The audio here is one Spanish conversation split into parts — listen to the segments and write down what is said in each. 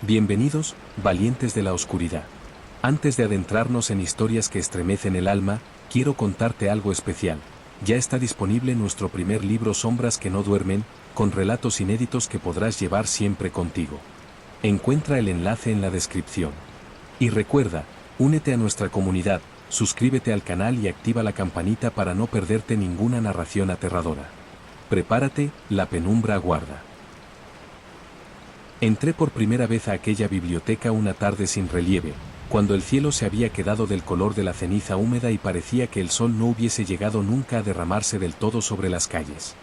Bienvenidos, valientes de la oscuridad. Antes de adentrarnos en historias que estremecen el alma, quiero contarte algo especial. Ya está disponible nuestro primer libro Sombras que no duermen, con relatos inéditos que podrás llevar siempre contigo. Encuentra el enlace en la descripción. Y recuerda, únete a nuestra comunidad, suscríbete al canal y activa la campanita para no perderte ninguna narración aterradora. Prepárate, la penumbra aguarda. Entré por primera vez a aquella biblioteca una tarde sin relieve, cuando el cielo se había quedado del color de la ceniza húmeda y parecía que el sol no hubiese llegado nunca a derramarse del todo sobre las calles.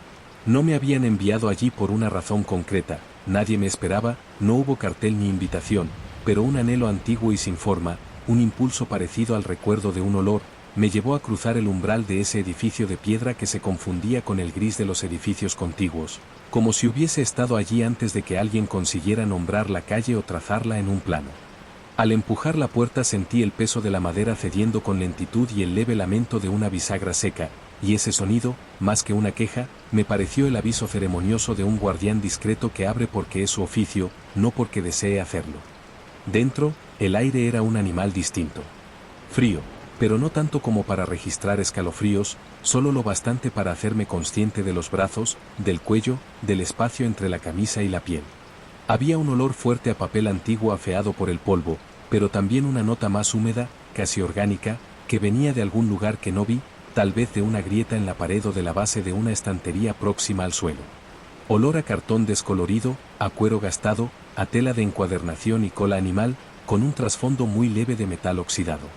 No me habían enviado allí por una razón concreta, nadie me esperaba, no hubo cartel ni invitación, pero un anhelo antiguo y sin forma, un impulso parecido al recuerdo de un olor, me llevó a cruzar el umbral de ese edificio de piedra que se confundía con el gris de los edificios contiguos, como si hubiese estado allí antes de que alguien consiguiera nombrar la calle o trazarla en un plano. Al empujar la puerta sentí el peso de la madera cediendo con lentitud y el leve lamento de una bisagra seca, y ese sonido, más que una queja, me pareció el aviso ceremonioso de un guardián discreto que abre porque es su oficio, no porque desee hacerlo. Dentro, el aire era un animal distinto. Frío, pero no tanto como para registrar escalofríos, solo lo bastante para hacerme consciente de los brazos, del cuello, del espacio entre la camisa y la piel. Había un olor fuerte a papel antiguo afeado por el polvo, pero también una nota más húmeda, casi orgánica, que venía de algún lugar que no vi, tal vez de una grieta en la pared o de la base de una estantería próxima al suelo. Olor a cartón descolorido, a cuero gastado, a tela de encuadernación y cola animal, con un trasfondo muy leve de metal oxidado.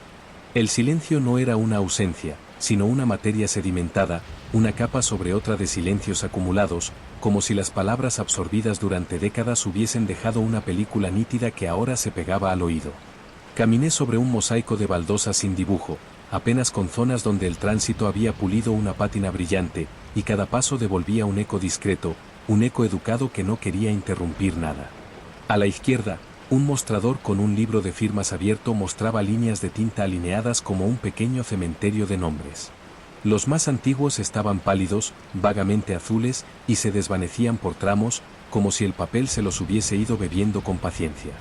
El silencio no era una ausencia, sino una materia sedimentada, una capa sobre otra de silencios acumulados, como si las palabras absorbidas durante décadas hubiesen dejado una película nítida que ahora se pegaba al oído. Caminé sobre un mosaico de baldosas sin dibujo, apenas con zonas donde el tránsito había pulido una pátina brillante, y cada paso devolvía un eco discreto, un eco educado que no quería interrumpir nada. A la izquierda, un mostrador con un libro de firmas abierto mostraba líneas de tinta alineadas como un pequeño cementerio de nombres. Los más antiguos estaban pálidos, vagamente azules, y se desvanecían por tramos, como si el papel se los hubiese ido bebiendo con paciencia.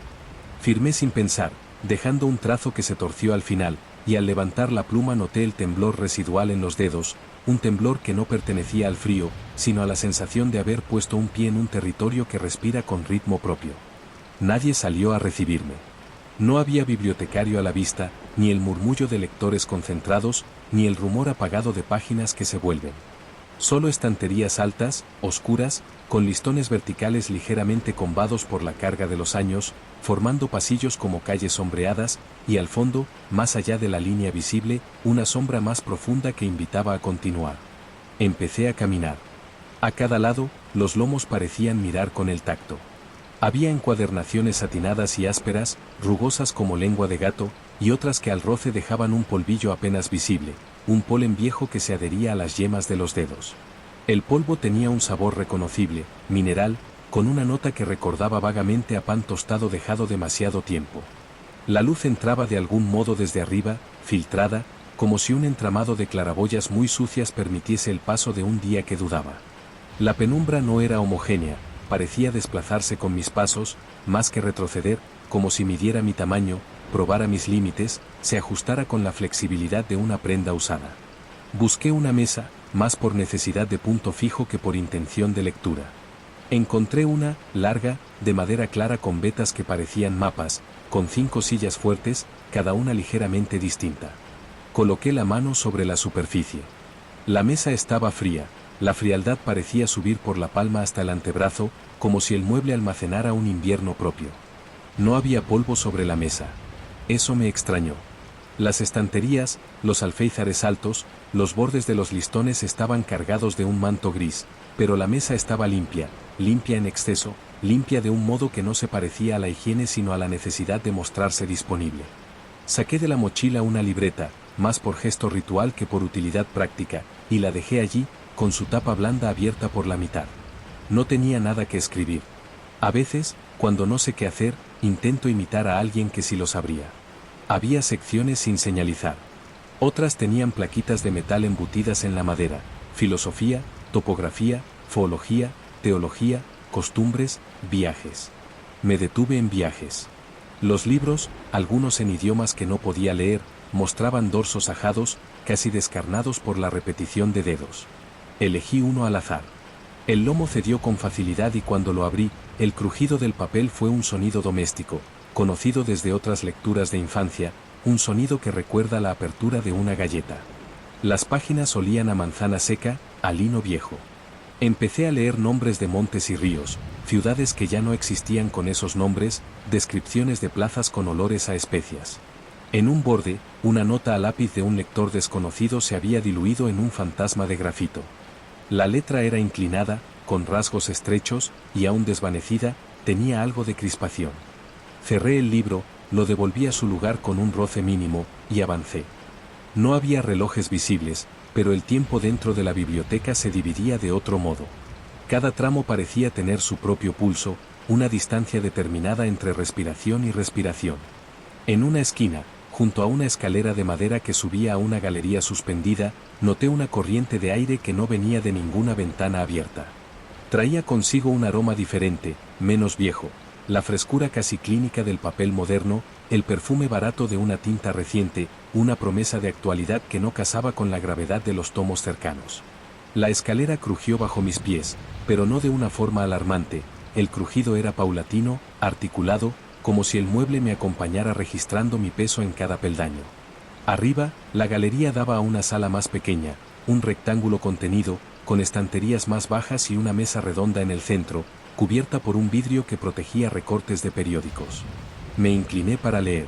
Firmé sin pensar, dejando un trazo que se torció al final, y al levantar la pluma noté el temblor residual en los dedos, un temblor que no pertenecía al frío, sino a la sensación de haber puesto un pie en un territorio que respira con ritmo propio. Nadie salió a recibirme. No había bibliotecario a la vista, ni el murmullo de lectores concentrados, ni el rumor apagado de páginas que se vuelven. Solo estanterías altas, oscuras, con listones verticales ligeramente combados por la carga de los años, formando pasillos como calles sombreadas, y al fondo, más allá de la línea visible, una sombra más profunda que invitaba a continuar. Empecé a caminar. A cada lado, los lomos parecían mirar con el tacto. Había encuadernaciones satinadas y ásperas, rugosas como lengua de gato, y otras que al roce dejaban un polvillo apenas visible, un polen viejo que se adhería a las yemas de los dedos. El polvo tenía un sabor reconocible, mineral, con una nota que recordaba vagamente a pan tostado dejado demasiado tiempo. La luz entraba de algún modo desde arriba, filtrada, como si un entramado de claraboyas muy sucias permitiese el paso de un día que dudaba. La penumbra no era homogénea, parecía desplazarse con mis pasos, más que retroceder, como si midiera mi tamaño, probara mis límites, se ajustara con la flexibilidad de una prenda usada. Busqué una mesa, más por necesidad de punto fijo que por intención de lectura. Encontré una, larga, de madera clara con vetas que parecían mapas, con 5 sillas fuertes, cada una ligeramente distinta. Coloqué la mano sobre la superficie. La mesa estaba fría. La frialdad parecía subir por la palma hasta el antebrazo, como si el mueble almacenara un invierno propio. No había polvo sobre la mesa. Eso me extrañó. Las estanterías, los alféizares altos, los bordes de los listones estaban cargados de un manto gris, pero la mesa estaba limpia, limpia en exceso, limpia de un modo que no se parecía a la higiene sino a la necesidad de mostrarse disponible. Saqué de la mochila una libreta, más por gesto ritual que por utilidad práctica, y la dejé allí, con su tapa blanda abierta por la mitad. No tenía nada que escribir. A veces, cuando no sé qué hacer, intento imitar a alguien que sí lo sabría. Había secciones sin señalizar. Otras tenían plaquitas de metal embutidas en la madera, filosofía, topografía, zoología, teología, costumbres, viajes. Me detuve en Viajes. Los libros, algunos en idiomas que no podía leer, mostraban dorsos ajados, casi descarnados por la repetición de dedos. Elegí uno al azar. El lomo cedió con facilidad y cuando lo abrí, el crujido del papel fue un sonido doméstico, conocido desde otras lecturas de infancia, un sonido que recuerda la apertura de una galleta. Las páginas olían a manzana seca, a lino viejo. Empecé a leer nombres de montes y ríos, ciudades que ya no existían con esos nombres, descripciones de plazas con olores a especias. En un borde, una nota a lápiz de un lector desconocido se había diluido en un fantasma de grafito. La letra era inclinada, con rasgos estrechos, y aún desvanecida, tenía algo de crispación. Cerré el libro, lo devolví a su lugar con un roce mínimo, y avancé. No había relojes visibles, pero el tiempo dentro de la biblioteca se dividía de otro modo. Cada tramo parecía tener su propio pulso, una distancia determinada entre respiración y respiración. En una esquina, junto a una escalera de madera que subía a una galería suspendida, noté una corriente de aire que no venía de ninguna ventana abierta. Traía consigo un aroma diferente, menos viejo, la frescura casi clínica del papel moderno, el perfume barato de una tinta reciente, una promesa de actualidad que no casaba con la gravedad de los tomos cercanos. La escalera crujió bajo mis pies, pero no de una forma alarmante, el crujido era paulatino, articulado, como si el mueble me acompañara registrando mi peso en cada peldaño. Arriba, la galería daba a una sala más pequeña, un rectángulo contenido, con estanterías más bajas y una mesa redonda en el centro, cubierta por un vidrio que protegía recortes de periódicos. Me incliné para leer.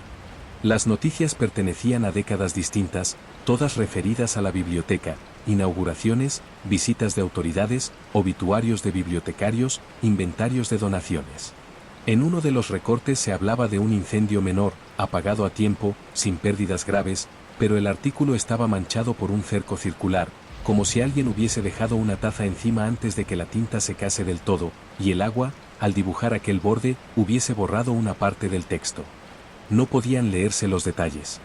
Las noticias pertenecían a décadas distintas, todas referidas a la biblioteca, inauguraciones, visitas de autoridades, obituarios de bibliotecarios, inventarios de donaciones. En uno de los recortes se hablaba de un incendio menor, apagado a tiempo, sin pérdidas graves, pero el artículo estaba manchado por un cerco circular, como si alguien hubiese dejado una taza encima antes de que la tinta secase del todo, y el agua, al dibujar aquel borde, hubiese borrado una parte del texto. No podían leerse los detalles.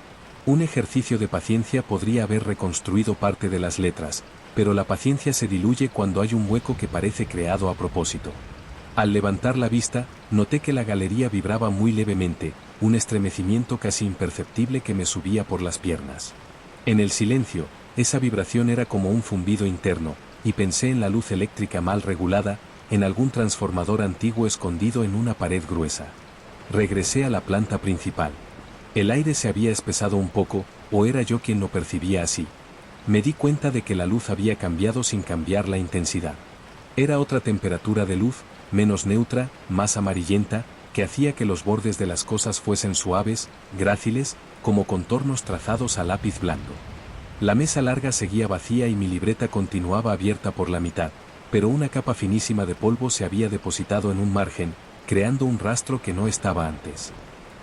Un ejercicio de paciencia podría haber reconstruido parte de las letras, pero la paciencia se diluye cuando hay un hueco que parece creado a propósito. Al levantar la vista, noté que la galería vibraba muy levemente, un estremecimiento casi imperceptible que me subía por las piernas. En el silencio, esa vibración era como un zumbido interno, y pensé en la luz eléctrica mal regulada, en algún transformador antiguo escondido en una pared gruesa. Regresé a la planta principal. El aire se había espesado un poco, o era yo quien lo percibía así. Me di cuenta de que la luz había cambiado sin cambiar la intensidad. Era otra temperatura de luz, menos neutra, más amarillenta, que hacía que los bordes de las cosas fuesen suaves, gráciles, como contornos trazados a lápiz blando. La mesa larga seguía vacía y mi libreta continuaba abierta por la mitad, pero una capa finísima de polvo se había depositado en un margen, creando un rastro que no estaba antes.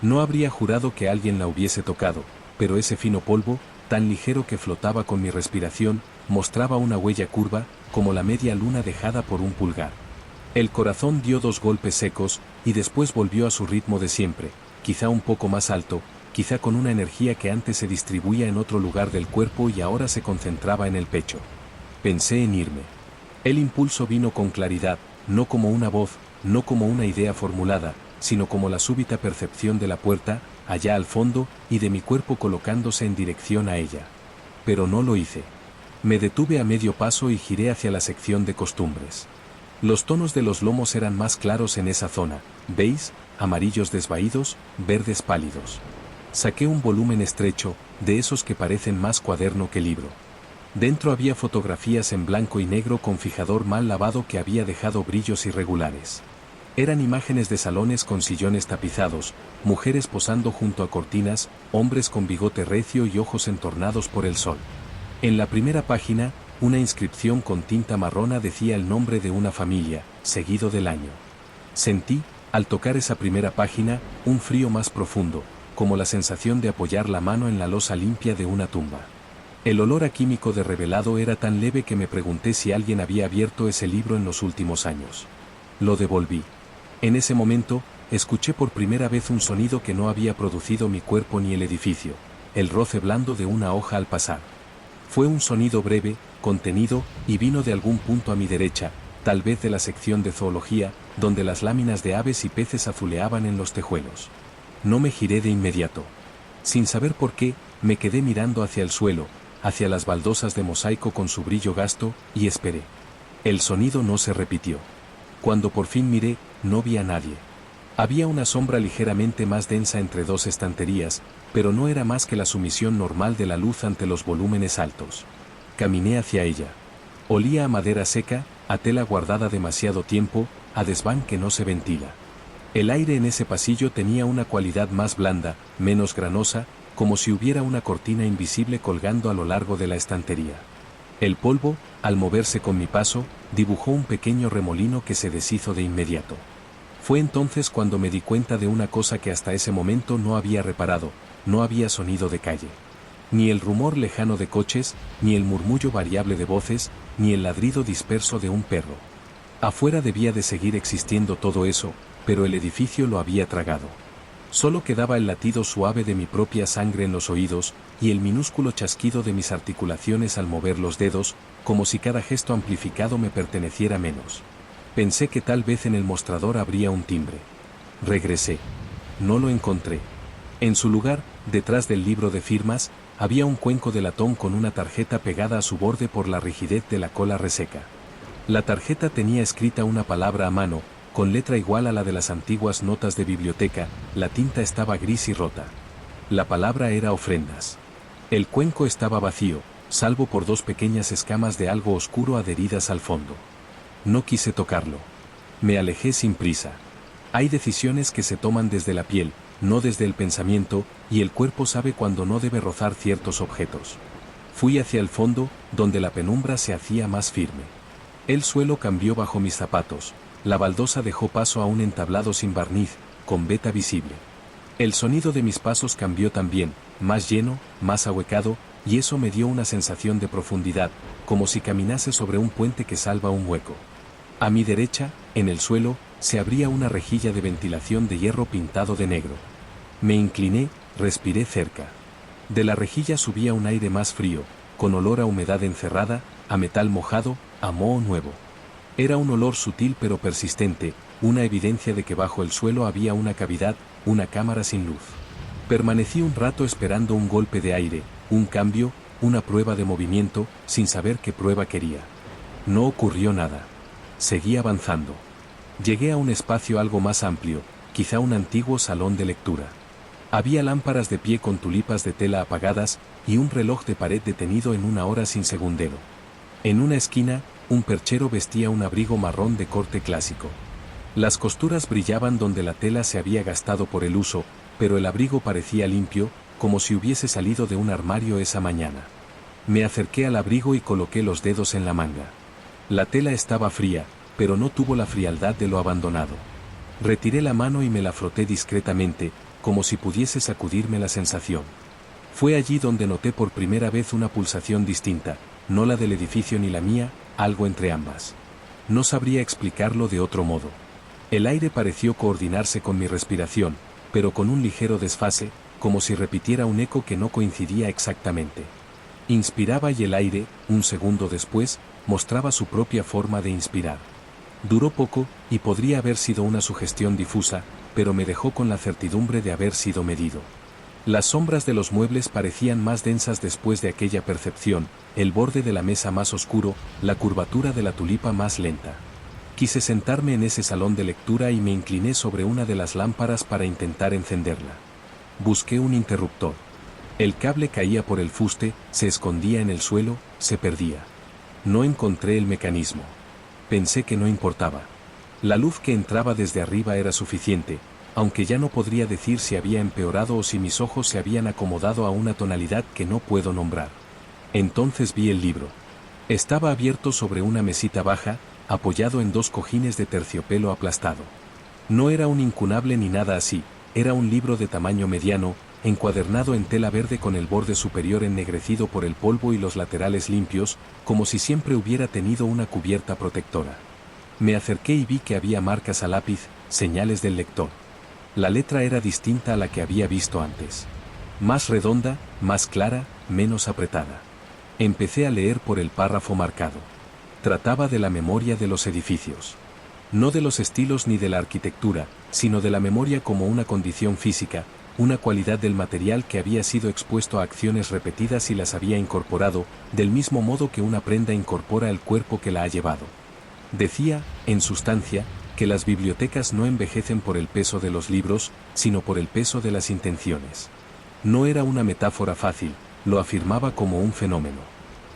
No habría jurado que alguien la hubiese tocado, pero ese fino polvo, tan ligero que flotaba con mi respiración, mostraba una huella curva, como la media luna dejada por un pulgar. El corazón dio 2 golpes secos, y después volvió a su ritmo de siempre, quizá un poco más alto, quizá con una energía que antes se distribuía en otro lugar del cuerpo y ahora se concentraba en el pecho. Pensé en irme. El impulso vino con claridad, no como una voz, no como una idea formulada, sino como la súbita percepción de la puerta, allá al fondo, y de mi cuerpo colocándose en dirección a ella. Pero no lo hice. Me detuve a medio paso y giré hacia la sección de costumbres. Los tonos de los lomos eran más claros en esa zona, beige, amarillos desvaídos, verdes pálidos. Saqué un volumen estrecho, de esos que parecen más cuaderno que libro. Dentro había fotografías en blanco y negro con fijador mal lavado que había dejado brillos irregulares. Eran imágenes de salones con sillones tapizados, mujeres posando junto a cortinas, hombres con bigote recio y ojos entornados por el sol. En la primera página, una inscripción con tinta marrona decía el nombre de una familia, seguido del año. Sentí, al tocar esa primera página, un frío más profundo, como la sensación de apoyar la mano en la losa limpia de una tumba. El olor a químico de revelado era tan leve que me pregunté si alguien había abierto ese libro en los últimos años. Lo devolví. En ese momento, escuché por primera vez un sonido que no había producido mi cuerpo ni el edificio, el roce blando de una hoja al pasar. Fue un sonido breve, contenido, y vino de algún punto a mi derecha, tal vez de la sección de zoología, donde las láminas de aves y peces azuleaban en los tejuelos. No me giré de inmediato. Sin saber por qué, me quedé mirando hacia el suelo, hacia las baldosas de mosaico con su brillo gasto, y esperé. El sonido no se repitió. Cuando por fin miré, no vi a nadie. Había una sombra ligeramente más densa entre dos estanterías, pero no era más que la sumisión normal de la luz ante los volúmenes altos. Caminé hacia ella. Olía a madera seca, a tela guardada demasiado tiempo, a desván que no se ventila. El aire en ese pasillo tenía una cualidad más blanda, menos granosa, como si hubiera una cortina invisible colgando a lo largo de la estantería. El polvo, al moverse con mi paso, dibujó un pequeño remolino que se deshizo de inmediato. Fue entonces cuando me di cuenta de una cosa que hasta ese momento no había reparado: no había sonido de calle. Ni el rumor lejano de coches, ni el murmullo variable de voces, ni el ladrido disperso de un perro. Afuera debía de seguir existiendo todo eso, pero el edificio lo había tragado. Solo quedaba el latido suave de mi propia sangre en los oídos, y el minúsculo chasquido de mis articulaciones al mover los dedos, como si cada gesto amplificado me perteneciera menos. Pensé que tal vez en el mostrador habría un timbre. Regresé. No lo encontré. En su lugar, detrás del libro de firmas, había un cuenco de latón con una tarjeta pegada a su borde por la rigidez de la cola reseca. La tarjeta tenía escrita una palabra a mano, con letra igual a la de las antiguas notas de biblioteca. La tinta estaba gris y rota. La palabra era ofrendas. El cuenco estaba vacío, salvo por dos pequeñas escamas de algo oscuro adheridas al fondo. No quise tocarlo. Me alejé sin prisa. Hay decisiones que se toman desde la piel, no desde el pensamiento, y el cuerpo sabe cuando no debe rozar ciertos objetos. Fui hacia el fondo, donde la penumbra se hacía más firme. El suelo cambió bajo mis zapatos. La baldosa dejó paso a un entablado sin barniz, con veta visible. El sonido de mis pasos cambió también, más lleno, más ahuecado, y eso me dio una sensación de profundidad, como si caminase sobre un puente que salva un hueco. A mi derecha, en el suelo, se abría una rejilla de ventilación de hierro pintado de negro. Me incliné, respiré cerca. De la rejilla subía un aire más frío, con olor a humedad encerrada, a metal mojado, a moho nuevo. Era un olor sutil pero persistente, una evidencia de que bajo el suelo había una cavidad, una cámara sin luz. Permanecí un rato esperando un golpe de aire, un cambio, una prueba de movimiento, sin saber qué prueba quería. No ocurrió nada. Seguí avanzando. Llegué a un espacio algo más amplio, quizá un antiguo salón de lectura. Había lámparas de pie con tulipas de tela apagadas, y un reloj de pared detenido en una hora sin segundero. En una esquina, un perchero vestía un abrigo marrón de corte clásico. Las costuras brillaban donde la tela se había gastado por el uso, pero el abrigo parecía limpio, como si hubiese salido de un armario esa mañana. Me acerqué al abrigo y coloqué los dedos en la manga. La tela estaba fría, pero no tuvo la frialdad de lo abandonado. Retiré la mano y me la froté discretamente, como si pudiese sacudirme la sensación. Fue allí donde noté por primera vez una pulsación distinta, no la del edificio ni la mía, algo entre ambas. No sabría explicarlo de otro modo. El aire pareció coordinarse con mi respiración, pero con un ligero desfase, como si repitiera un eco que no coincidía exactamente. Inspiraba y el aire, un segundo después, mostraba su propia forma de inspirar. Duró poco, y podría haber sido una sugestión difusa, pero me dejó con la certidumbre de haber sido medido. Las sombras de los muebles parecían más densas después de aquella percepción, el borde de la mesa más oscuro, la curvatura de la tulipa más lenta. Quise sentarme en ese salón de lectura y me incliné sobre una de las lámparas para intentar encenderla. Busqué un interruptor. El cable caía por el fuste, se escondía en el suelo, se perdía. No encontré el mecanismo. Pensé que no importaba. La luz que entraba desde arriba era suficiente, aunque ya no podría decir si había empeorado o si mis ojos se habían acomodado a una tonalidad que no puedo nombrar. Entonces vi el libro. Estaba abierto sobre una mesita baja, apoyado en dos cojines de terciopelo aplastado. No era un incunable ni nada así, era un libro de tamaño mediano, encuadernado en tela verde con el borde superior ennegrecido por el polvo y los laterales limpios, como si siempre hubiera tenido una cubierta protectora. Me acerqué y vi que había marcas a lápiz, señales del lector. La letra era distinta a la que había visto antes. Más redonda, más clara, menos apretada. Empecé a leer por el párrafo marcado. Trataba de la memoria de los edificios. No de los estilos ni de la arquitectura, sino de la memoria como una condición física, una cualidad del material que había sido expuesto a acciones repetidas y las había incorporado, del mismo modo que una prenda incorpora el cuerpo que la ha llevado. Decía, en sustancia, que las bibliotecas no envejecen por el peso de los libros, sino por el peso de las intenciones. No era una metáfora fácil, lo afirmaba como un fenómeno.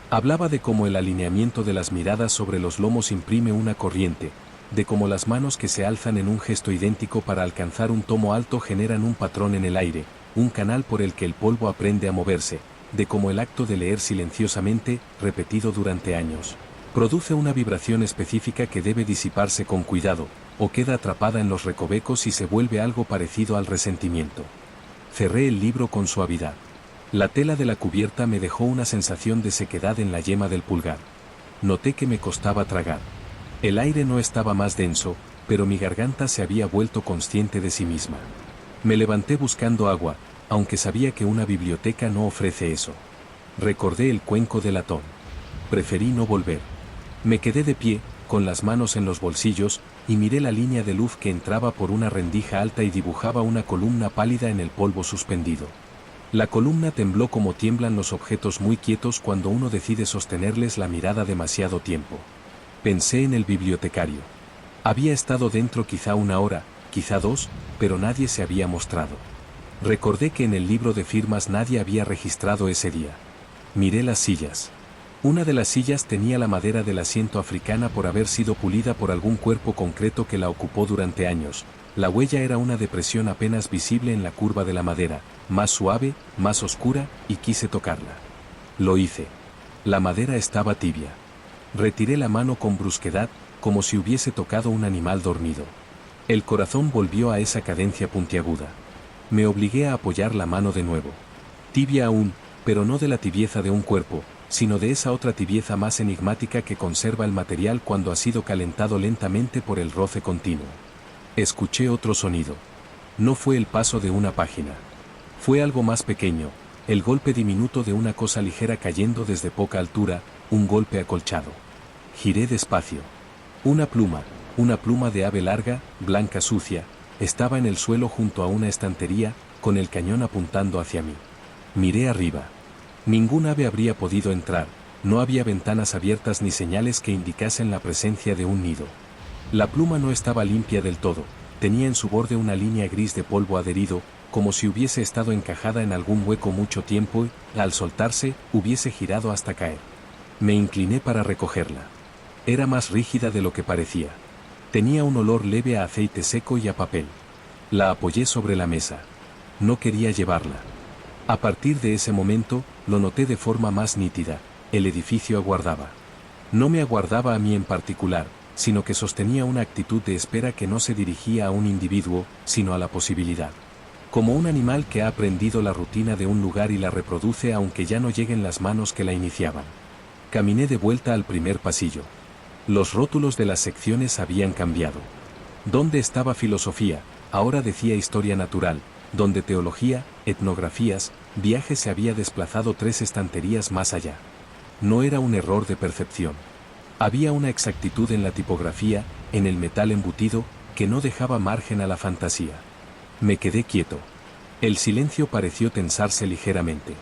Hablaba de cómo el alineamiento de las miradas sobre los lomos imprime una corriente, de cómo las manos que se alzan en un gesto idéntico para alcanzar un tomo alto generan un patrón en el aire, un canal por el que el polvo aprende a moverse, de cómo el acto de leer silenciosamente, repetido durante años, produce una vibración específica que debe disiparse con cuidado, o queda atrapada en los recovecos y se vuelve algo parecido al resentimiento. Cerré el libro con suavidad. La tela de la cubierta me dejó una sensación de sequedad en la yema del pulgar. Noté que me costaba tragar. El aire no estaba más denso, pero mi garganta se había vuelto consciente de sí misma. Me levanté buscando agua, aunque sabía que una biblioteca no ofrece eso. Recordé el cuenco de latón. Preferí no volver. Me quedé de pie, con las manos en los bolsillos, y miré la línea de luz que entraba por una rendija alta y dibujaba una columna pálida en el polvo suspendido. La columna tembló como tiemblan los objetos muy quietos cuando uno decide sostenerles la mirada demasiado tiempo. Pensé en el bibliotecario. Había estado dentro quizá 1 hora, quizá 2, pero nadie se había mostrado. Recordé que en el libro de firmas nadie había registrado ese día. Miré las sillas. Una de las sillas tenía la madera del asiento africana por haber sido pulida por algún cuerpo concreto que la ocupó durante años. La huella era una depresión apenas visible en la curva de la madera, más suave, más oscura, y quise tocarla. Lo hice. La madera estaba tibia. Retiré la mano con brusquedad, como si hubiese tocado un animal dormido. El corazón volvió a esa cadencia puntiaguda. Me obligué a apoyar la mano de nuevo. Tibia aún, pero no de la tibieza de un cuerpo, sino de esa otra tibieza más enigmática que conserva el material cuando ha sido calentado lentamente por el roce continuo. Escuché otro sonido. No fue el paso de una página. Fue algo más pequeño, el golpe diminuto de una cosa ligera cayendo desde poca altura, un golpe acolchado. Giré despacio. Una pluma de ave larga, blanca sucia, estaba en el suelo junto a una estantería, con el cañón apuntando hacia mí. Miré arriba. Ningún ave habría podido entrar, no había ventanas abiertas ni señales que indicasen la presencia de un nido. La pluma no estaba limpia del todo, tenía en su borde una línea gris de polvo adherido, como si hubiese estado encajada en algún hueco mucho tiempo y, al soltarse, hubiese girado hasta caer. Me incliné para recogerla. Era más rígida de lo que parecía. Tenía un olor leve a aceite seco y a papel. La apoyé sobre la mesa. No quería llevarla. A partir de ese momento, lo noté de forma más nítida, el edificio aguardaba. No me aguardaba a mí en particular, sino que sostenía una actitud de espera que no se dirigía a un individuo, sino a la posibilidad. Como un animal que ha aprendido la rutina de un lugar y la reproduce aunque ya no lleguen las manos que la iniciaban. Caminé de vuelta al primer pasillo. Los rótulos de las secciones habían cambiado. Donde estaba filosofía, ahora decía historia natural, donde teología, etnografías, viajes se había desplazado 3 estanterías más allá. No era un error de percepción. Había una exactitud en la tipografía, en el metal embutido, que no dejaba margen a la fantasía. Me quedé quieto. El silencio pareció tensarse ligeramente.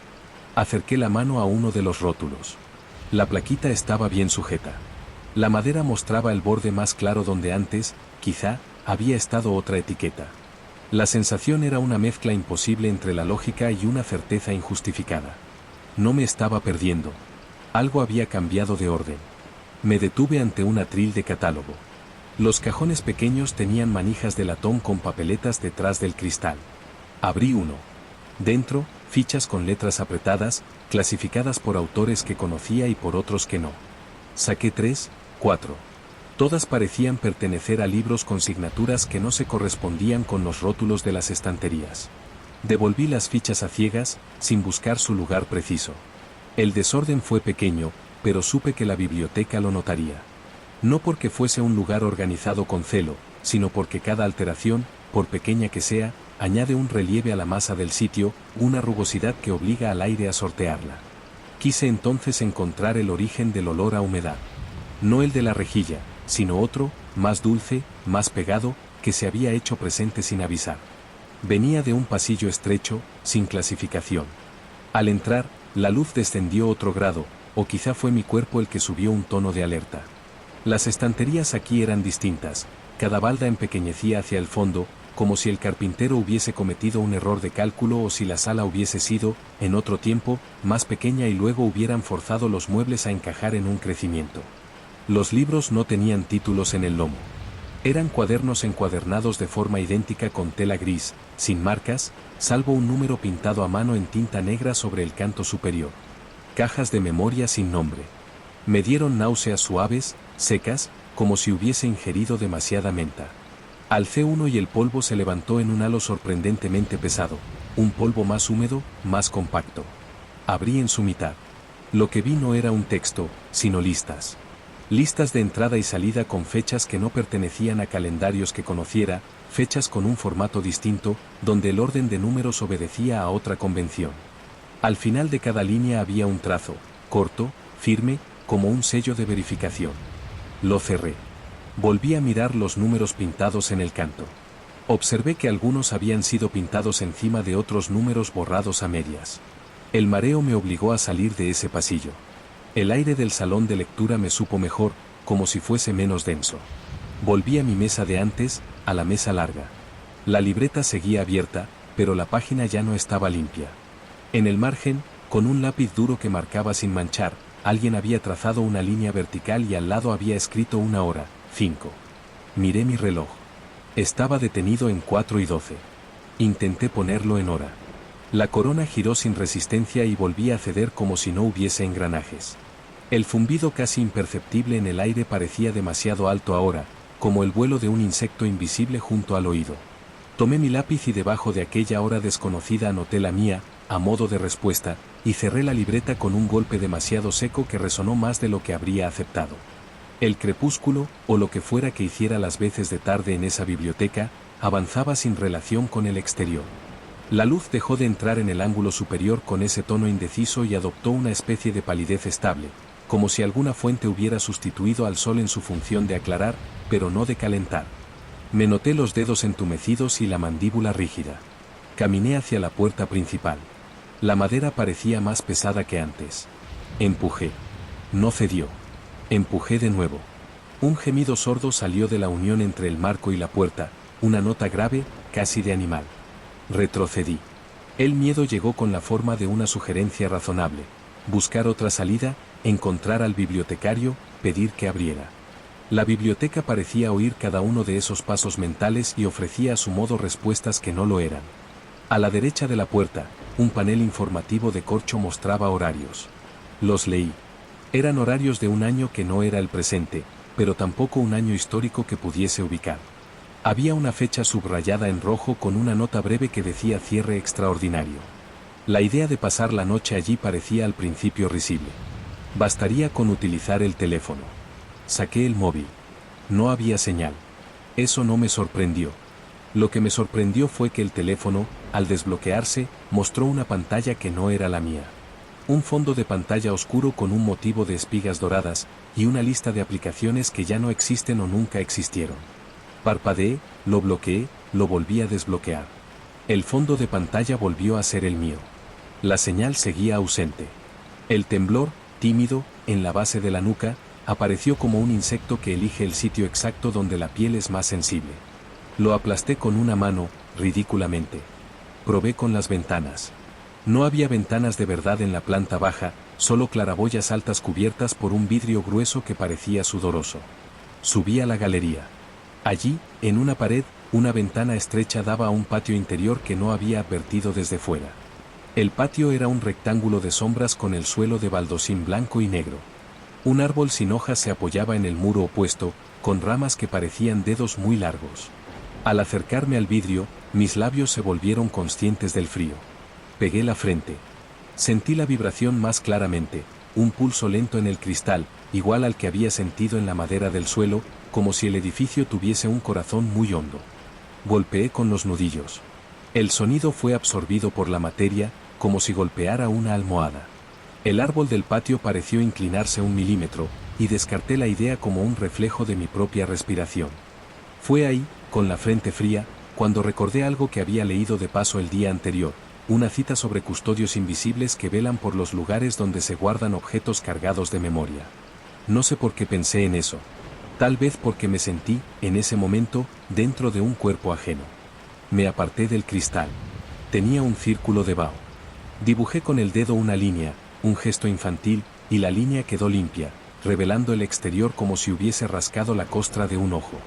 Acerqué la mano a uno de los rótulos. La plaquita estaba bien sujeta. La madera mostraba el borde más claro donde antes, quizá, había estado otra etiqueta. La sensación era una mezcla imposible entre la lógica y una certeza injustificada. No me estaba perdiendo. Algo había cambiado de orden. Me detuve ante un atril de catálogo. Los cajones pequeños tenían manijas de latón con papeletas detrás del cristal. Abrí uno. Dentro, fichas con letras apretadas, clasificadas por autores que conocía y por otros que no. Saqué 3, 4. Todas parecían pertenecer a libros con signaturas que no se correspondían con los rótulos de las estanterías. Devolví las fichas a ciegas, sin buscar su lugar preciso. El desorden fue pequeño, pero supe que la biblioteca lo notaría. No porque fuese un lugar organizado con celo, sino porque cada alteración, por pequeña que sea, añade un relieve a la masa del sitio, una rugosidad que obliga al aire a sortearla. Quise entonces encontrar el origen del olor a humedad. No el de la rejilla, sino otro, más dulce, más pegado, que se había hecho presente sin avisar. Venía de un pasillo estrecho, sin clasificación. Al entrar, la luz descendió otro grado, o quizá fue mi cuerpo el que subió un tono de alerta. Las estanterías aquí eran distintas, cada balda empequeñecía hacia el fondo, como si el carpintero hubiese cometido un error de cálculo o si la sala hubiese sido, en otro tiempo, más pequeña y luego hubieran forzado los muebles a encajar en un crecimiento. Los libros no tenían títulos en el lomo. Eran cuadernos encuadernados de forma idéntica con tela gris, sin marcas, salvo un número pintado a mano en tinta negra sobre el canto superior. Cajas de memoria sin nombre. Me dieron náuseas suaves, secas, como si hubiese ingerido demasiada menta. Alcé uno y el polvo se levantó en un halo sorprendentemente pesado, un polvo más húmedo, más compacto. Abrí en su mitad. Lo que vi no era un texto, sino listas. Listas de entrada y salida con fechas que no pertenecían a calendarios que conociera, fechas con un formato distinto, donde el orden de números obedecía a otra convención. Al final de cada línea había un trazo, corto, firme, como un sello de verificación. Lo cerré. Volví a mirar los números pintados en el canto. Observé que algunos habían sido pintados encima de otros números borrados a medias. El mareo me obligó a salir de ese pasillo. El aire del salón de lectura me supo mejor, como si fuese menos denso. Volví a mi mesa de antes, a la mesa larga. La libreta seguía abierta, pero la página ya no estaba limpia. En el margen, con un lápiz duro que marcaba sin manchar, alguien había trazado una línea vertical y al lado había escrito una hora, 5. Miré mi reloj. Estaba detenido en 4:12. Intenté ponerlo en hora. La corona giró sin resistencia y volví a ceder como si no hubiese engranajes. El zumbido casi imperceptible en el aire parecía demasiado alto ahora, como el vuelo de un insecto invisible junto al oído. Tomé mi lápiz y debajo de aquella hora desconocida anoté la mía, a modo de respuesta, y cerré la libreta con un golpe demasiado seco que resonó más de lo que habría aceptado. El crepúsculo, o lo que fuera que hiciera las veces de tarde en esa biblioteca, avanzaba sin relación con el exterior. La luz dejó de entrar en el ángulo superior con ese tono indeciso y adoptó una especie de palidez estable, como si alguna fuente hubiera sustituido al sol en su función de aclarar, pero no de calentar. Me noté los dedos entumecidos y la mandíbula rígida. Caminé hacia la puerta principal. La madera parecía más pesada que antes. Empujé. No cedió. Empujé de nuevo. Un gemido sordo salió de la unión entre el marco y la puerta, una nota grave, casi de animal. Retrocedí. El miedo llegó con la forma de una sugerencia razonable. Buscar otra salida, encontrar al bibliotecario, pedir que abriera. La biblioteca parecía oír cada uno de esos pasos mentales y ofrecía a su modo respuestas que no lo eran. A la derecha de la puerta, un panel informativo de corcho mostraba horarios. Los leí. Eran horarios de un año que no era el presente, pero tampoco un año histórico que pudiese ubicar. Había una fecha subrayada en rojo con una nota breve que decía cierre extraordinario. La idea de pasar la noche allí parecía al principio risible. Bastaría con utilizar el teléfono. Saqué el móvil. No había señal. Eso no me sorprendió. Lo que me sorprendió fue que el teléfono, al desbloquearse, mostró una pantalla que no era la mía. Un fondo de pantalla oscuro con un motivo de espigas doradas, y una lista de aplicaciones que ya no existen o nunca existieron. Parpadeé, lo bloqueé, lo volví a desbloquear. El fondo de pantalla volvió a ser el mío. La señal seguía ausente. El temblor, tímido, en la base de la nuca, apareció como un insecto que elige el sitio exacto donde la piel es más sensible. Lo aplasté con una mano, ridículamente. Probé con las ventanas. No había ventanas de verdad en la planta baja, solo claraboyas altas cubiertas por un vidrio grueso que parecía sudoroso. Subí a la galería. Allí, en una pared, una ventana estrecha daba a un patio interior que no había advertido desde fuera. El patio era un rectángulo de sombras con el suelo de baldosín blanco y negro. Un árbol sin hojas se apoyaba en el muro opuesto, con ramas que parecían dedos muy largos. Al acercarme al vidrio, mis labios se volvieron conscientes del frío. Pegué la frente. Sentí la vibración más claramente, un pulso lento en el cristal, igual al que había sentido en la madera del suelo, como si el edificio tuviese un corazón muy hondo. Golpeé con los nudillos. El sonido fue absorbido por la materia, como si golpeara una almohada. El árbol del patio pareció inclinarse 1 milímetro, y descarté la idea como un reflejo de mi propia respiración. Fue ahí, con la frente fría, cuando recordé algo que había leído de paso el día anterior, una cita sobre custodios invisibles que velan por los lugares donde se guardan objetos cargados de memoria. No sé por qué pensé en eso. Tal vez porque me sentí, en ese momento, dentro de un cuerpo ajeno. Me aparté del cristal. Tenía un círculo de vaho. Dibujé con el dedo una línea, un gesto infantil, y la línea quedó limpia, revelando el exterior como si hubiese rascado la costra de un ojo.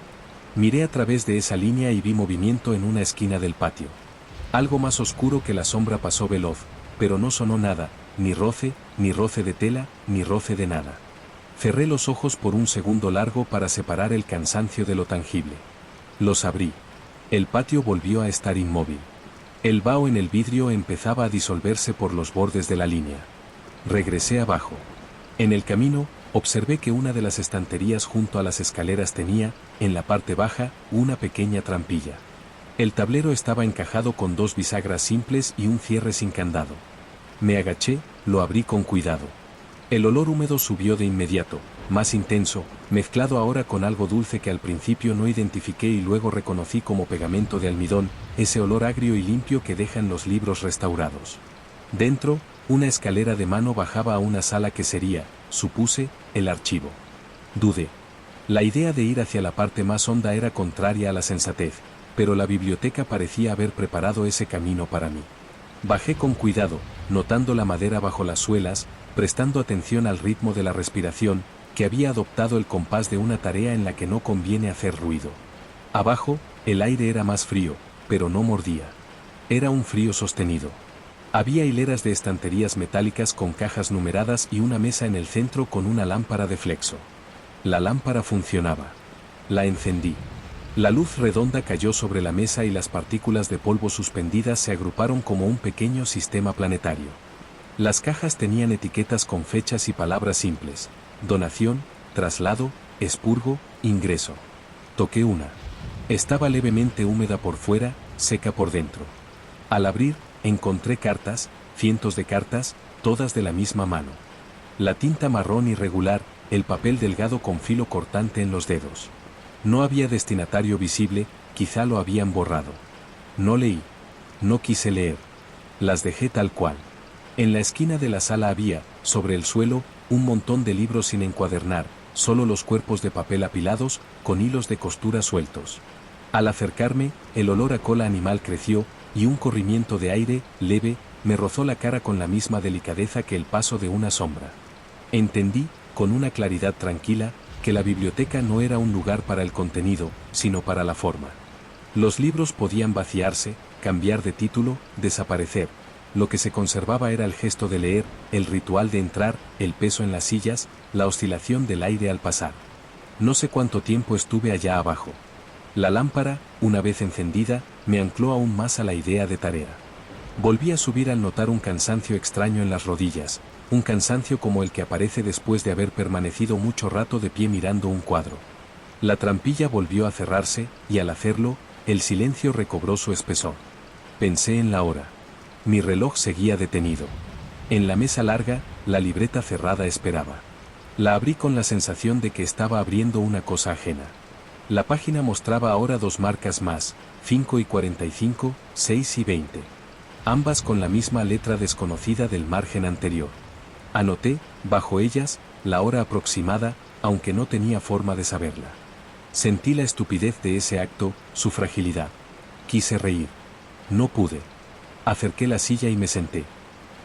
Miré a través de esa línea y vi movimiento en una esquina del patio. Algo más oscuro que la sombra pasó veloz, pero no sonó nada, ni roce de tela, ni roce de nada. Cerré los ojos por un segundo largo para separar el cansancio de lo tangible. Los abrí. El patio volvió a estar inmóvil. El vaho en el vidrio empezaba a disolverse por los bordes de la línea. Regresé abajo. En el camino, observé que una de las estanterías junto a las escaleras tenía, en la parte baja, una pequeña trampilla. El tablero estaba encajado con 2 bisagras simples y un cierre sin candado. Me agaché, lo abrí con cuidado. El olor húmedo subió de inmediato, más intenso, mezclado ahora con algo dulce que al principio no identifiqué y luego reconocí como pegamento de almidón, ese olor agrio y limpio que dejan los libros restaurados. Dentro, una escalera de mano bajaba a una sala que sería, supuse, el archivo. Dudé. La idea de ir hacia la parte más honda era contraria a la sensatez, pero la biblioteca parecía haber preparado ese camino para mí. Bajé con cuidado, notando la madera bajo las suelas, prestando atención al ritmo de la respiración, que había adoptado el compás de una tarea en la que no conviene hacer ruido. Abajo, el aire era más frío, pero no mordía. Era un frío sostenido. Había hileras de estanterías metálicas con cajas numeradas y una mesa en el centro con una lámpara de flexo. La lámpara funcionaba. La encendí. La luz redonda cayó sobre la mesa y las partículas de polvo suspendidas se agruparon como un pequeño sistema planetario. Las cajas tenían etiquetas con fechas y palabras simples: donación, traslado, expurgo, ingreso. Toqué una. Estaba levemente húmeda por fuera, seca por dentro. Al abrir, encontré cartas, cientos de cartas, todas de la misma mano. La tinta marrón irregular, el papel delgado con filo cortante en los dedos. No había destinatario visible, quizá lo habían borrado. No leí. No quise leer. Las dejé tal cual. En la esquina de la sala había, sobre el suelo, un montón de libros sin encuadernar, solo los cuerpos de papel apilados, con hilos de costura sueltos. Al acercarme, el olor a cola animal creció, y un corrimiento de aire, leve, me rozó la cara con la misma delicadeza que el paso de una sombra. Entendí, con una claridad tranquila, que la biblioteca no era un lugar para el contenido, sino para la forma. Los libros podían vaciarse, cambiar de título, desaparecer. Lo que se conservaba era el gesto de leer, el ritual de entrar, el peso en las sillas, la oscilación del aire al pasar. No sé cuánto tiempo estuve allá abajo. La lámpara, una vez encendida, me ancló aún más a la idea de tarea. Volví a subir al notar un cansancio extraño en las rodillas, un cansancio como el que aparece después de haber permanecido mucho rato de pie mirando un cuadro. La trampilla volvió a cerrarse, y al hacerlo, el silencio recobró su espesor. Pensé en la hora. Mi reloj seguía detenido. En la mesa larga, la libreta cerrada esperaba. La abrí con la sensación de que estaba abriendo una cosa ajena. La página mostraba ahora 2 marcas más, 5:45, 6:20. Ambas con la misma letra desconocida del margen anterior. Anoté, bajo ellas, la hora aproximada, aunque no tenía forma de saberla. Sentí la estupidez de ese acto, su fragilidad. Quise reír. No pude. Acerqué la silla y me senté.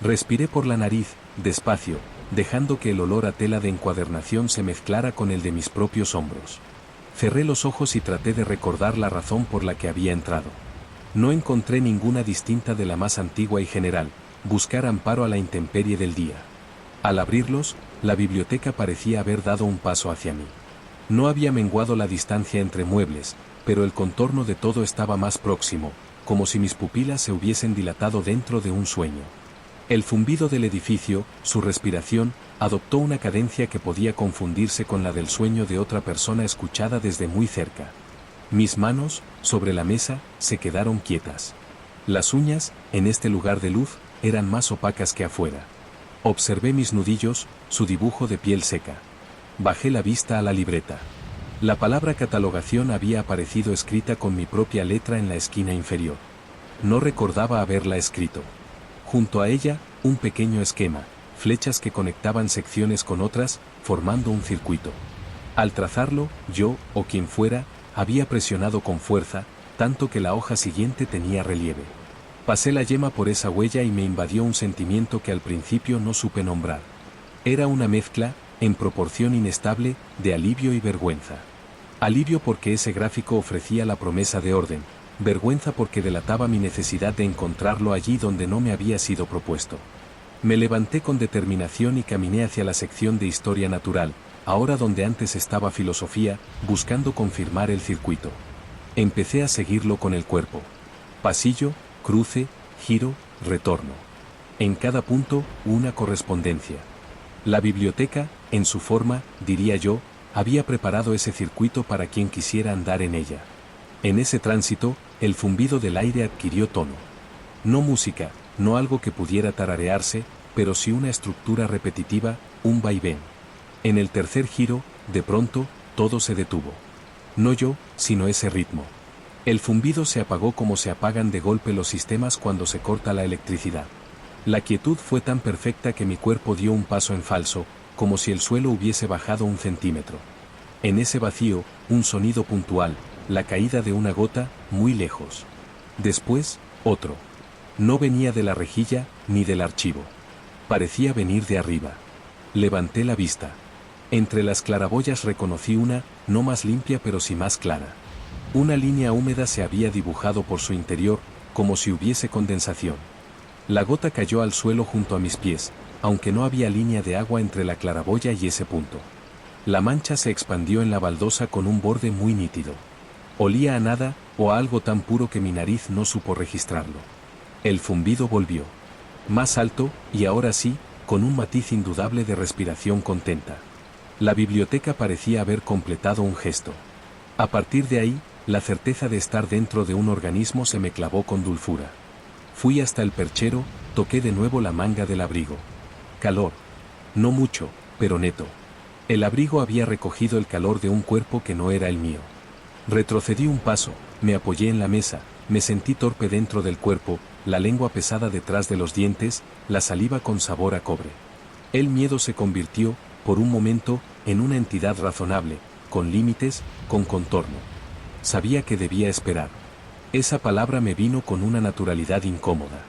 Respiré por la nariz, despacio, dejando que el olor a tela de encuadernación se mezclara con el de mis propios hombros. Cerré los ojos y traté de recordar la razón por la que había entrado. No encontré ninguna distinta de la más antigua y general: buscar amparo a la intemperie del día. Al abrirlos, la biblioteca parecía haber dado un paso hacia mí. No había menguado la distancia entre muebles, pero el contorno de todo estaba más próximo, como si mis pupilas se hubiesen dilatado dentro de un sueño. El zumbido del edificio, su respiración, adoptó una cadencia que podía confundirse con la del sueño de otra persona escuchada desde muy cerca. Mis manos, sobre la mesa, se quedaron quietas. Las uñas, en este lugar de luz, eran más opacas que afuera. Observé mis nudillos, su dibujo de piel seca. Bajé la vista a la libreta. La palabra catalogación había aparecido escrita con mi propia letra en la esquina inferior. No recordaba haberla escrito. Junto a ella, un pequeño esquema, flechas que conectaban secciones con otras, formando un circuito. Al trazarlo, yo, o quien fuera, había presionado con fuerza, tanto que la hoja siguiente tenía relieve. Pasé la yema por esa huella y me invadió un sentimiento que al principio no supe nombrar. Era una mezcla, en proporción inestable, de alivio y vergüenza. Alivio porque ese gráfico ofrecía la promesa de orden, vergüenza porque delataba mi necesidad de encontrarlo allí donde no me había sido propuesto. Me levanté con determinación y caminé hacia la sección de Historia Natural, ahora donde antes estaba Filosofía, buscando confirmar el circuito. Empecé a seguirlo con el cuerpo. Pasillo, cruce, giro, retorno. En cada punto, una correspondencia. La biblioteca, en su forma, diría yo, había preparado ese circuito para quien quisiera andar en ella. En ese tránsito, el zumbido del aire adquirió tono. No música, no algo que pudiera tararearse, pero sí una estructura repetitiva, un vaivén. En el tercer giro, de pronto, todo se detuvo. No yo, sino ese ritmo. El zumbido se apagó como se apagan de golpe los sistemas cuando se corta la electricidad. La quietud fue tan perfecta que mi cuerpo dio un paso en falso, como si el suelo hubiese bajado 1 centímetro. En ese vacío, un sonido puntual, la caída de una gota, muy lejos. Después, otro. No venía de la rejilla, ni del archivo. Parecía venir de arriba. Levanté la vista. Entre las claraboyas reconocí una, no más limpia pero sí más clara. Una línea húmeda se había dibujado por su interior, como si hubiese condensación. La gota cayó al suelo junto a mis pies, aunque no había línea de agua entre la claraboya y ese punto. La mancha se expandió en la baldosa con un borde muy nítido. Olía a nada, o a algo tan puro que mi nariz no supo registrarlo. El zumbido volvió. Más alto, y ahora sí, con un matiz indudable de respiración contenta. La biblioteca parecía haber completado un gesto. A partir de ahí, la certeza de estar dentro de un organismo se me clavó con dulzura. Fui hasta el perchero, toqué de nuevo la manga del abrigo. Calor. No mucho, pero neto. El abrigo había recogido el calor de un cuerpo que no era el mío. Retrocedí un paso, me apoyé en la mesa, me sentí torpe dentro del cuerpo, la lengua pesada detrás de los dientes, la saliva con sabor a cobre. El miedo se convirtió, por un momento, en una entidad razonable, con límites, con contorno. Sabía que debía esperar. Esa palabra me vino con una naturalidad incómoda.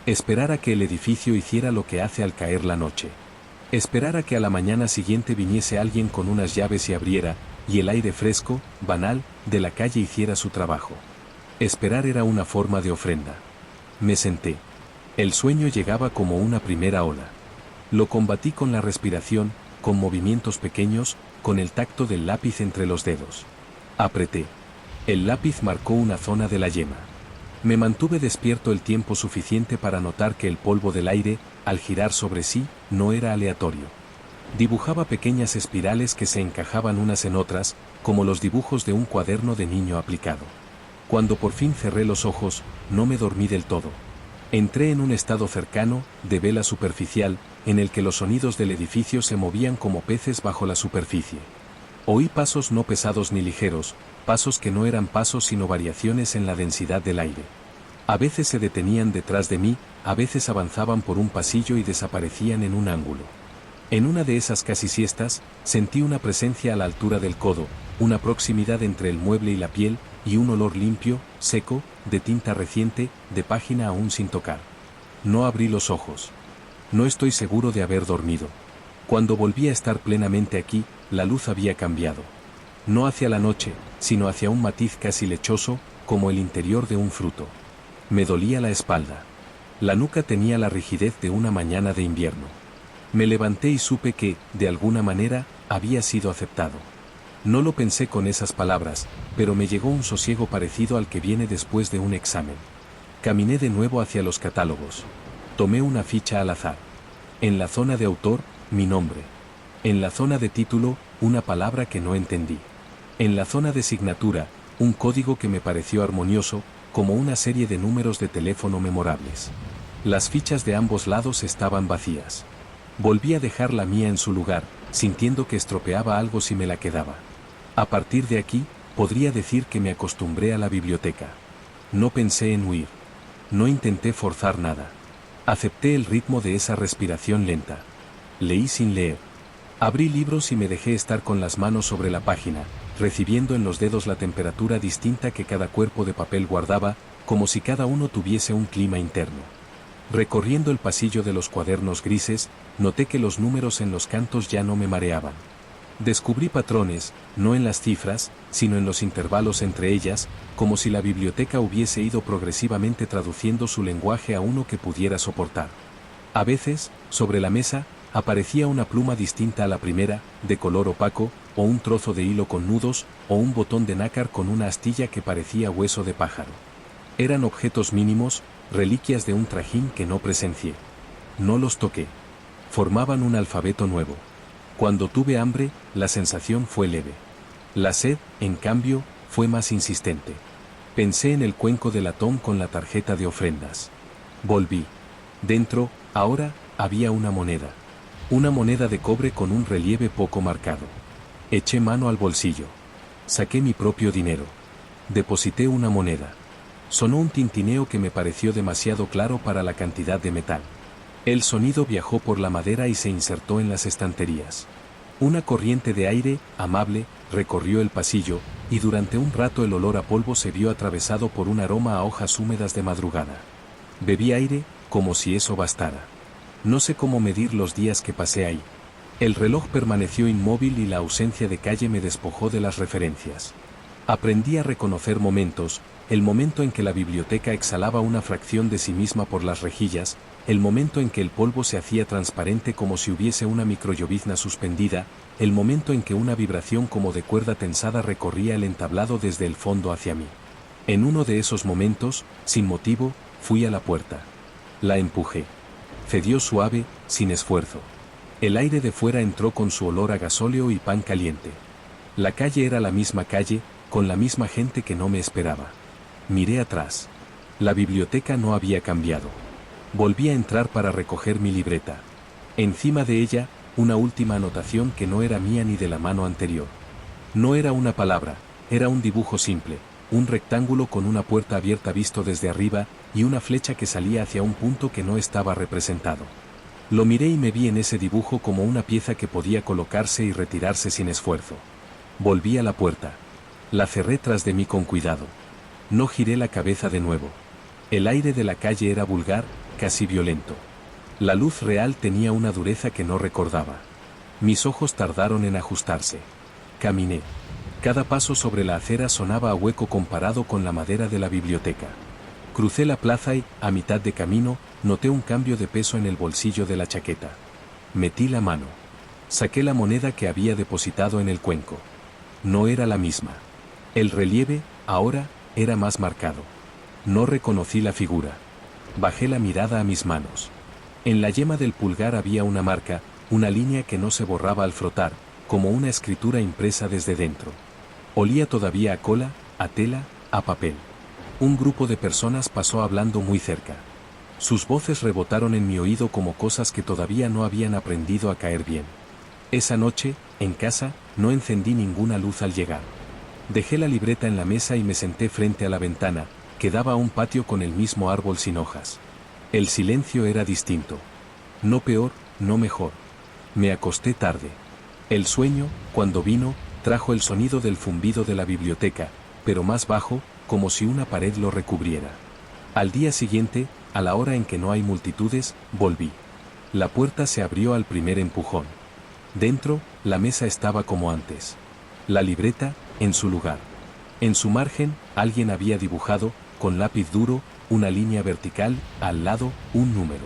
Esperar a que el edificio hiciera lo que hace al caer la noche. Esperar a que a la mañana siguiente viniese alguien con unas llaves y abriera, y el aire fresco, banal, de la calle hiciera su trabajo. Esperar era una forma de ofrenda. Me senté. El sueño llegaba como una primera ola. Lo combatí con la respiración, con movimientos pequeños, con el tacto del lápiz entre los dedos. Apreté. El lápiz marcó una zona de la yema. Me mantuve despierto el tiempo suficiente para notar que el polvo del aire, al girar sobre sí, no era aleatorio. Dibujaba pequeñas espirales que se encajaban unas en otras, como los dibujos de un cuaderno de niño aplicado. Cuando por fin cerré los ojos, no me dormí del todo. Entré en un estado cercano, de vela superficial, en el que los sonidos del edificio se movían como peces bajo la superficie. Oí pasos no pesados ni ligeros, pasos que no eran pasos sino variaciones en la densidad del aire. A veces se detenían detrás de mí, a veces avanzaban por un pasillo y desaparecían en un ángulo. En una de esas casi siestas, sentí una presencia a la altura del codo, una proximidad entre el mueble y la piel, y un olor limpio, seco, de tinta reciente, de página aún sin tocar. No abrí los ojos. No estoy seguro de haber dormido. Cuando volví a estar plenamente aquí, la luz había cambiado. No hacia la noche, sino hacia un matiz casi lechoso, como el interior de un fruto. Me dolía la espalda. La nuca tenía la rigidez de una mañana de invierno. Me levanté y supe que, de alguna manera, había sido aceptado. No lo pensé con esas palabras, pero me llegó un sosiego parecido al que viene después de un examen. Caminé de nuevo hacia los catálogos. Tomé una ficha al azar. En la zona de autor, mi nombre. En la zona de título, una palabra que no entendí. En la zona de signatura, un código que me pareció armonioso, como una serie de números de teléfono memorables. Las fichas de ambos lados estaban vacías. Volví a dejar la mía en su lugar, sintiendo que estropeaba algo si me la quedaba. A partir de aquí, podría decir que me acostumbré a la biblioteca. No pensé en huir. No intenté forzar nada. Acepté el ritmo de esa respiración lenta. Leí sin leer. Abrí libros y me dejé estar con las manos sobre la página, recibiendo en los dedos la temperatura distinta que cada cuerpo de papel guardaba, como si cada uno tuviese un clima interno. Recorriendo el pasillo de los cuadernos grises, noté que los números en los cantos ya no me mareaban. Descubrí patrones, no en las cifras, sino en los intervalos entre ellas, como si la biblioteca hubiese ido progresivamente traduciendo su lenguaje a uno que pudiera soportar. A veces, sobre la mesa, aparecía una pluma distinta a la primera, de color opaco, o un trozo de hilo con nudos, o un botón de nácar con una astilla que parecía hueso de pájaro. Eran objetos mínimos, reliquias de un trajín que no presencié. No los toqué. Formaban un alfabeto nuevo. Cuando tuve hambre, la sensación fue leve. La sed, en cambio, fue más insistente. Pensé en el cuenco de latón con la tarjeta de ofrendas. Volví. Dentro, ahora, había una moneda. Una moneda de cobre con un relieve poco marcado. Eché mano al bolsillo. Saqué mi propio dinero. Deposité una moneda. Sonó un tintineo que me pareció demasiado claro para la cantidad de metal. El sonido viajó por la madera y se insertó en las estanterías. Una corriente de aire, amable, recorrió el pasillo, y durante un rato el olor a polvo se vio atravesado por un aroma a hojas húmedas de madrugada. Bebí aire, como si eso bastara. No sé cómo medir los días que pasé ahí. El reloj permaneció inmóvil y la ausencia de calle me despojó de las referencias. Aprendí a reconocer momentos, el momento en que la biblioteca exhalaba una fracción de sí misma por las rejillas, el momento en que el polvo se hacía transparente como si hubiese una microllovizna suspendida, el momento en que una vibración como de cuerda tensada recorría el entablado desde el fondo hacia mí. En uno de esos momentos, sin motivo, fui a la puerta. La empujé. Cedió suave, sin esfuerzo. El aire de fuera entró con su olor a gasóleo y pan caliente. La calle era la misma calle, con la misma gente que no me esperaba. Miré atrás. La biblioteca no había cambiado. Volví a entrar para recoger mi libreta. Encima de ella, una última anotación que no era mía ni de la mano anterior. No era una palabra, era un dibujo simple, un rectángulo con una puerta abierta visto desde arriba, y una flecha que salía hacia un punto que no estaba representado. Lo miré y me vi en ese dibujo como una pieza que podía colocarse y retirarse sin esfuerzo. Volví a la puerta. La cerré tras de mí con cuidado. No giré la cabeza de nuevo. El aire de la calle era vulgar, casi violento. La luz real tenía una dureza que no recordaba. Mis ojos tardaron en ajustarse. Caminé. Cada paso sobre la acera sonaba a hueco comparado con la madera de la biblioteca. Crucé la plaza y, a mitad de camino, noté un cambio de peso en el bolsillo de la chaqueta. Metí la mano. Saqué la moneda que había depositado en el cuenco. No era la misma. El relieve, ahora, era más marcado. No reconocí la figura. Bajé la mirada a mis manos. En la yema del pulgar había una marca, una línea que no se borraba al frotar, como una escritura impresa desde dentro. Olía todavía a cola, a tela, a papel. Un grupo de personas pasó hablando muy cerca. Sus voces rebotaron en mi oído como cosas que todavía no habían aprendido a caer bien. Esa noche, en casa, no encendí ninguna luz al llegar. Dejé la libreta en la mesa y me senté frente a la ventana, que daba a un patio con el mismo árbol sin hojas. El silencio era distinto. No peor, no mejor. Me acosté tarde. El sueño, cuando vino, trajo el sonido del zumbido de la biblioteca, pero más bajo, como si una pared lo recubriera. Al día siguiente, a la hora en que no hay multitudes, volví. La puerta se abrió al primer empujón. Dentro, la mesa estaba como antes. La libreta, en su lugar. En su margen, alguien había dibujado, con lápiz duro, una línea vertical, al lado, un número.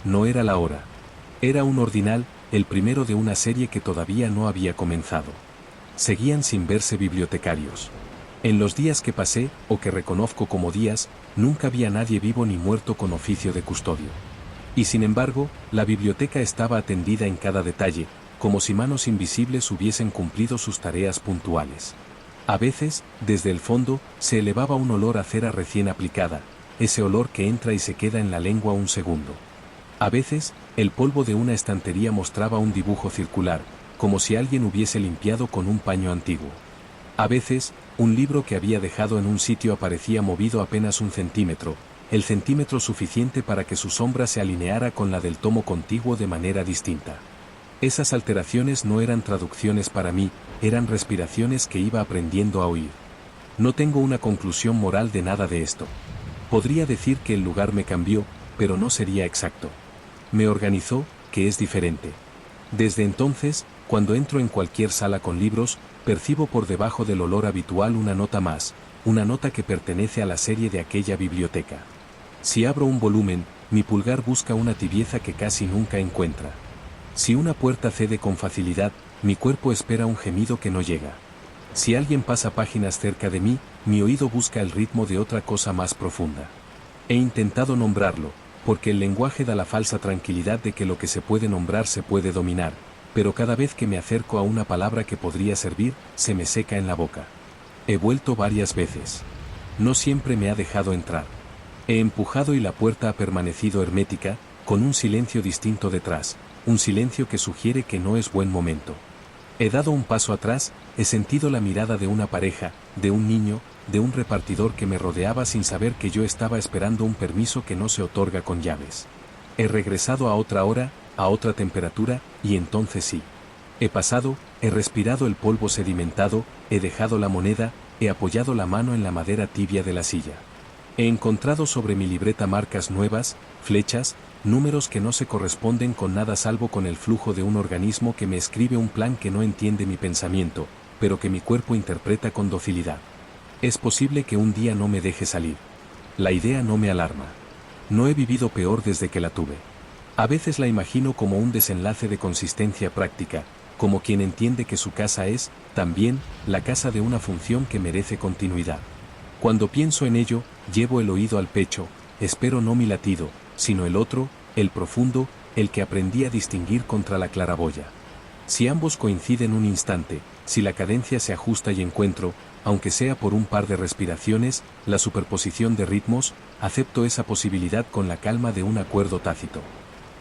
No era la hora. Era un ordinal, el primero de una serie que todavía no había comenzado. Seguían sin verse bibliotecarios. En los días que pasé, o que reconozco como días, nunca vi a nadie vivo ni muerto con oficio de custodio. Y sin embargo, la biblioteca estaba atendida en cada detalle, como si manos invisibles hubiesen cumplido sus tareas puntuales. A veces, desde el fondo, se elevaba un olor a cera recién aplicada, ese olor que entra y se queda en la lengua un segundo. A veces, el polvo de una estantería mostraba un dibujo circular, como si alguien hubiese limpiado con un paño antiguo. A veces, un libro que había dejado en un sitio aparecía movido apenas un centímetro, el centímetro suficiente para que su sombra se alineara con la del tomo contiguo de manera distinta. Esas alteraciones no eran traducciones para mí, eran respiraciones que iba aprendiendo a oír. No tengo una conclusión moral de nada de esto. Podría decir que el lugar me cambió, pero no sería exacto. Me organizó, que es diferente. Desde entonces, cuando entro en cualquier sala con libros, percibo por debajo del olor habitual una nota más, una nota que pertenece a la serie de aquella biblioteca. Si abro un volumen, mi pulgar busca una tibieza que casi nunca encuentra. Si una puerta cede con facilidad, mi cuerpo espera un gemido que no llega. Si alguien pasa páginas cerca de mí, mi oído busca el ritmo de otra cosa más profunda. He intentado nombrarlo, porque el lenguaje da la falsa tranquilidad de que lo que se puede nombrar se puede dominar, pero cada vez que me acerco a una palabra que podría servir, se me seca en la boca. He vuelto varias veces. No siempre me ha dejado entrar. He empujado y la puerta ha permanecido hermética, con un silencio distinto detrás, un silencio que sugiere que no es buen momento. He dado un paso atrás, he sentido la mirada de una pareja, de un niño, de un repartidor que me rodeaba sin saber que yo estaba esperando un permiso que no se otorga con llaves. He regresado a otra hora, a otra temperatura, y entonces sí. He pasado, he respirado el polvo sedimentado, he dejado la moneda, he apoyado la mano en la madera tibia de la silla. He encontrado sobre mi libreta marcas nuevas, flechas, números que no se corresponden con nada salvo con el flujo de un organismo que me escribe un plan que no entiende mi pensamiento, pero que mi cuerpo interpreta con docilidad. Es posible que un día no me deje salir. La idea no me alarma. No he vivido peor desde que la tuve. A veces la imagino como un desenlace de consistencia práctica, como quien entiende que su casa es, también, la casa de una función que merece continuidad. Cuando pienso en ello, llevo el oído al pecho, espero no mi latido, sino el otro, el profundo, el que aprendí a distinguir contra la claraboya. Si ambos coinciden un instante, si la cadencia se ajusta y encuentro, aunque sea por un par de respiraciones, la superposición de ritmos, acepto esa posibilidad con la calma de un acuerdo tácito.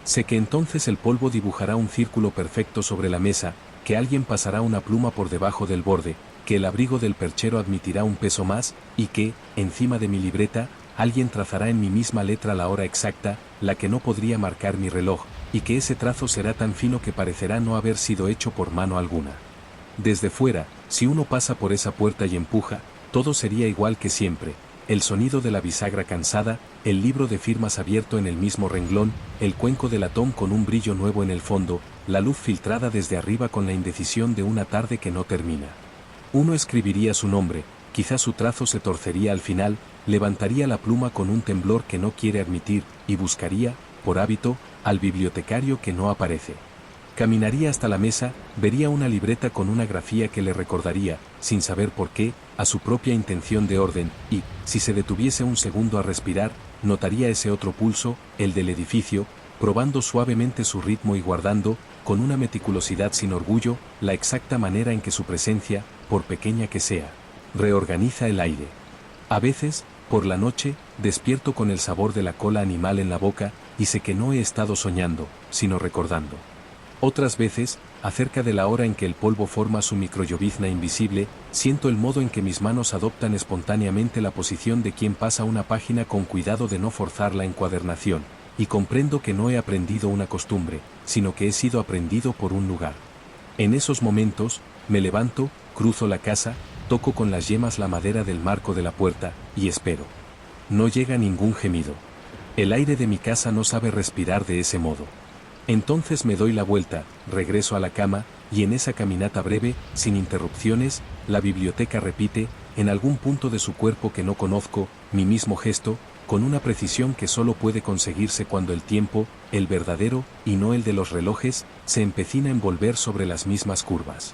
Sé que entonces el polvo dibujará un círculo perfecto sobre la mesa, que alguien pasará una pluma por debajo del borde, que el abrigo del perchero admitirá un peso más, y que, encima de mi libreta, alguien trazará en mi misma letra la hora exacta, la que no podría marcar mi reloj, y que ese trazo será tan fino que parecerá no haber sido hecho por mano alguna. Desde fuera, si uno pasa por esa puerta y empuja, todo sería igual que siempre, el sonido de la bisagra cansada, el libro de firmas abierto en el mismo renglón, el cuenco de latón con un brillo nuevo en el fondo, la luz filtrada desde arriba con la indecisión de una tarde que no termina. Uno escribiría su nombre, quizás su trazo se torcería al final, levantaría la pluma con un temblor que no quiere admitir, y buscaría, por hábito, al bibliotecario que no aparece. Caminaría hasta la mesa, vería una libreta con una grafía que le recordaría, sin saber por qué, a su propia intención de orden, y, si se detuviese un segundo a respirar, notaría ese otro pulso, el del edificio, probando suavemente su ritmo y guardando, con una meticulosidad sin orgullo, la exacta manera en que su presencia, por pequeña que sea, reorganiza el aire. A veces, por la noche, despierto con el sabor de la cola animal en la boca, y sé que no he estado soñando, sino recordando. Otras veces, acerca de la hora en que el polvo forma su microllovizna invisible, siento el modo en que mis manos adoptan espontáneamente la posición de quien pasa una página con cuidado de no forzar la encuadernación, y comprendo que no he aprendido una costumbre, sino que he sido aprendido por un lugar. En esos momentos, me levanto, cruzo la casa, toco con las yemas la madera del marco de la puerta, y espero. No llega ningún gemido. El aire de mi casa no sabe respirar de ese modo. Entonces me doy la vuelta, regreso a la cama, y en esa caminata breve, sin interrupciones, la biblioteca repite, en algún punto de su cuerpo que no conozco, mi mismo gesto, con una precisión que solo puede conseguirse cuando el tiempo, el verdadero, y no el de los relojes, se empecina en volver sobre las mismas curvas.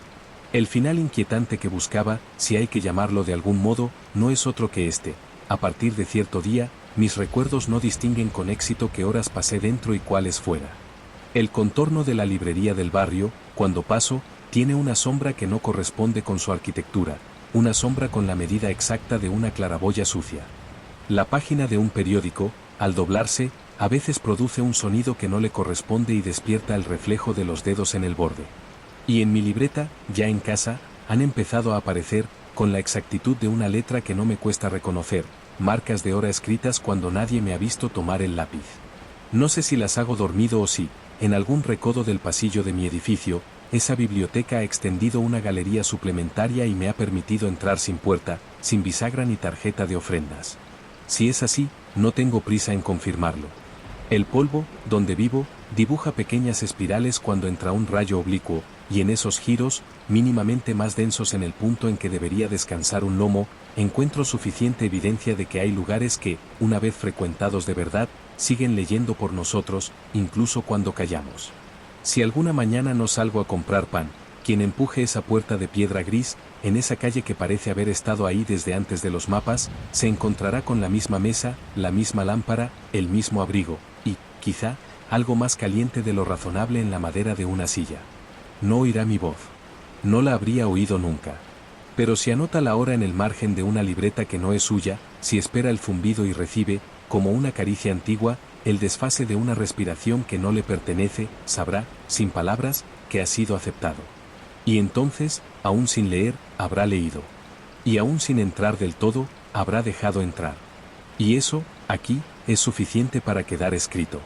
El final inquietante que buscaba, si hay que llamarlo de algún modo, no es otro que este. A partir de cierto día, mis recuerdos no distinguen con éxito qué horas pasé dentro y cuáles fuera. El contorno de la librería del barrio, cuando paso, tiene una sombra que no corresponde con su arquitectura, una sombra con la medida exacta de una claraboya sucia. La página de un periódico, al doblarse, a veces produce un sonido que no le corresponde y despierta el reflejo de los dedos en el borde. Y en mi libreta, ya en casa, han empezado a aparecer, con la exactitud de una letra que no me cuesta reconocer, marcas de hora escritas cuando nadie me ha visto tomar el lápiz. No sé si las hago dormido o si, en algún recodo del pasillo de mi edificio, esa biblioteca ha extendido una galería suplementaria y me ha permitido entrar sin puerta, sin bisagra ni tarjeta de ofrendas. Si es así, no tengo prisa en confirmarlo. El polvo, donde vivo, dibuja pequeñas espirales cuando entra un rayo oblicuo, y en esos giros, mínimamente más densos en el punto en que debería descansar un lomo, encuentro suficiente evidencia de que hay lugares que, una vez frecuentados de verdad, siguen leyendo por nosotros, incluso cuando callamos. Si alguna mañana no salgo a comprar pan, quien empuje esa puerta de piedra gris, en esa calle que parece haber estado ahí desde antes de los mapas, se encontrará con la misma mesa, la misma lámpara, el mismo abrigo, y, quizá, algo más caliente de lo razonable en la madera de una silla. No oirá mi voz. No la habría oído nunca. Pero si anota la hora en el margen de una libreta que no es suya, si espera el zumbido y recibe, como una caricia antigua, el desfase de una respiración que no le pertenece, sabrá, sin palabras, que ha sido aceptado. Y entonces, aún sin leer, habrá leído. Y aún sin entrar del todo, habrá dejado entrar. Y eso, aquí, es suficiente para quedar escrito.